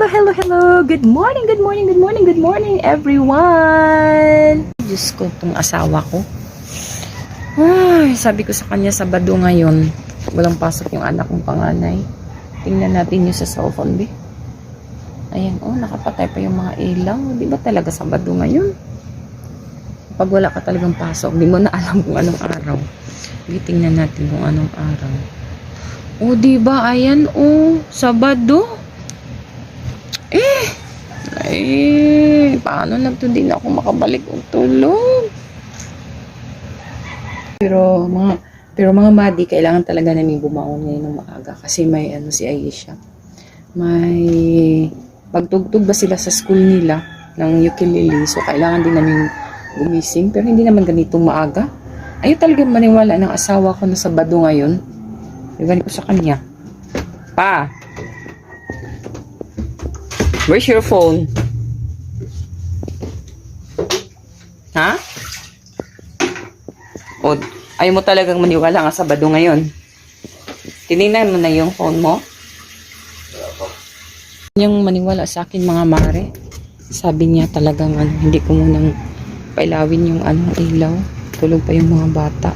hello. Good morning, everyone. Diyos ko, itong asawa ko. Ay, sabi ko sa kanya, Sabado ngayon. Walang pasok yung anak kong panganay. Tingnan natin yung sa cellphone, be. Ayan, nakapatay pa yung mga ilaw. Di ba talaga Sabado ngayon? Pag wala ka talagang pasok, di mo na alam kung anong araw. Tingnan natin kung anong araw. Di ba? Ayan, Sabado. Paano na to, din ako makabalik ng tulog. Pero mga madi, kailangan talaga namin bumangon ngayon ng maaga kasi may si Aisha. May pagtugtog ba sila sa school nila ng ukulele, so kailangan din namin gumising, pero hindi naman ganitong maaga. Ayaw talaga maniwala ng asawa ko na Sabado ngayon. Iwan ko sa kanya. Pa! Where's your phone? Ha? Ayaw mo talagang maniwala nga Sabado ngayon. Tinignan mo na yung phone mo? Yung maniwala sa akin, mga mare. Sabi niya talagang hindi ko munang pailawin yung ilaw. Tulog pa yung mga bata.